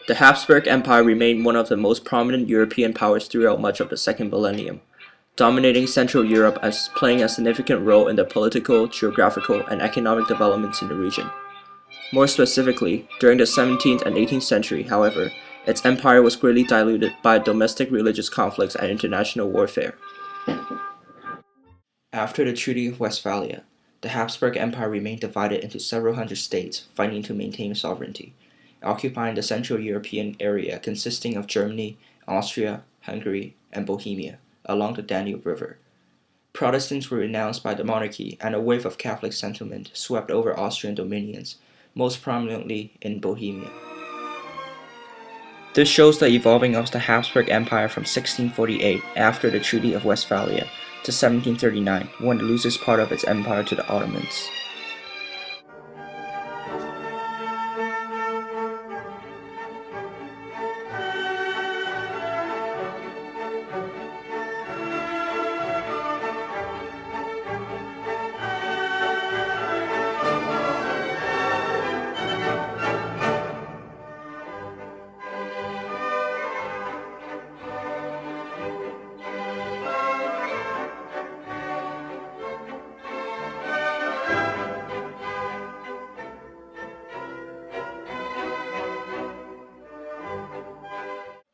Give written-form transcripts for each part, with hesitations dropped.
The Habsburg Empire remained one of the most prominent European powers throughout much of the second millennium, dominating Central Europe as playing a significant role in the political, geographical, and economic developments in the region. More specifically, during the 17th and 18th century, however, its empire was greatly diluted by domestic religious conflicts and international warfare. After the Treaty of Westphalia, the Habsburg Empire remained divided into several hundred states fighting to maintain sovereignty, occupying the Central European area consisting of Germany, Austria, Hungary, and Bohemia, along the Danube River. Protestants were renounced by the monarchy, and a wave of Catholic sentiment swept over Austrian dominions, most prominently in Bohemia. This shows the evolving of the Habsburg Empire from 1648, after the Treaty of Westphalia, to 1739, when it loses part of its empire to the Ottomans.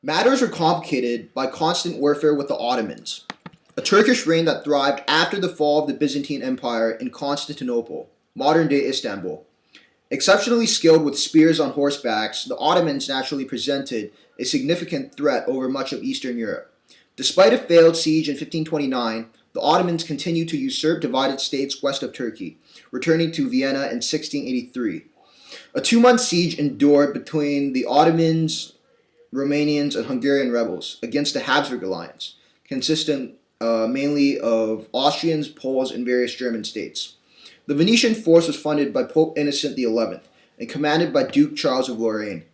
Matters were complicated by constant warfare with the Ottomans, a Turkish reign that thrived after the fall of the Byzantine Empire in Constantinople, modern-day Istanbul. Exceptionally skilled with spears on horsebacks, the Ottomans naturally presented a significant threat over much of Eastern Europe. Despite a failed siege in 1529, the Ottomans continued to usurp divided states west of Turkey, returning to Vienna in 1683. A two-month siege endured between the Ottomans, Romanians, and Hungarian rebels against the Habsburg alliance, consisting mainly of Austrians, Poles, and various German states. The Venetian force was funded by Pope Innocent XI and commanded by Duke Charles of Lorraine.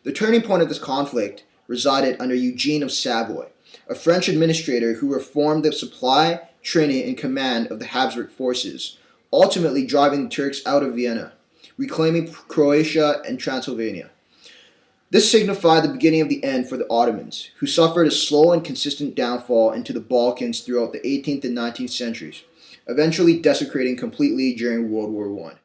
The turning point of this conflict resided under Eugene of Savoy, a French administrator who reformed the supply, training, and command of the Habsburg forces, ultimately driving the Turks out of Vienna, reclaiming Croatia and Transylvania. This signified the beginning of the end for the Ottomans, who suffered a slow and consistent downfall into the Balkans throughout the 18th and 19th centuries, eventually desecrating completely during World War I.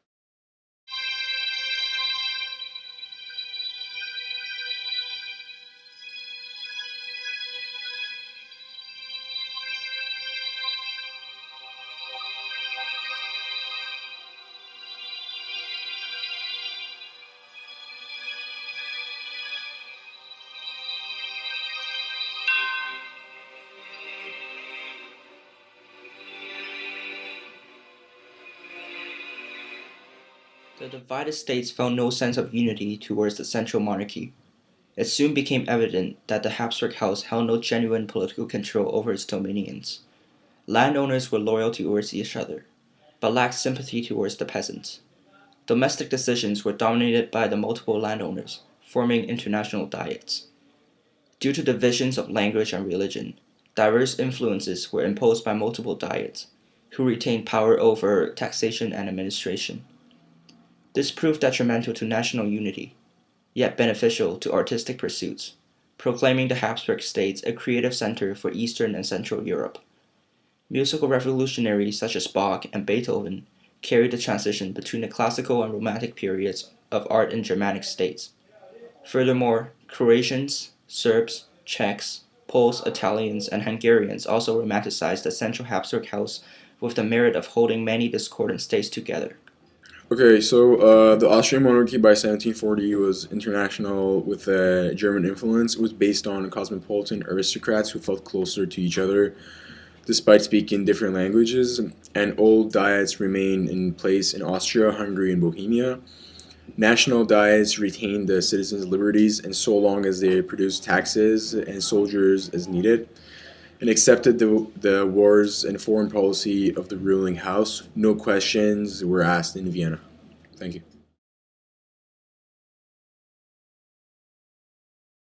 The divided states felt no sense of unity towards the central monarchy. It soon became evident that the Habsburg house held no genuine political control over its dominions. Landowners were loyal towards each other, but lacked sympathy towards the peasants. Domestic decisions were dominated by the multiple landowners, forming international diets. Due to divisions of language and religion, diverse influences were imposed by multiple diets, who retained power over taxation and administration. This proved detrimental to national unity, yet beneficial to artistic pursuits, proclaiming the Habsburg states a creative center for Eastern and Central Europe. Musical revolutionaries such as Bach and Beethoven carried the transition between the classical and romantic periods of art in Germanic states. Furthermore, Croatians, Serbs, Czechs, Poles, Italians, and Hungarians also romanticized the Central Habsburg house with the merit of holding many discordant states together. Okay, so the Austrian monarchy by 1740 was international with German influence. It was based on cosmopolitan aristocrats who felt closer to each other despite speaking different languages, and old diets remained in place in Austria, Hungary, and Bohemia. National diets retained the citizens' liberties, and so long as they produced taxes and soldiers as needed, and accepted the wars and foreign policy of the ruling house. No questions were asked in Vienna. Thank you.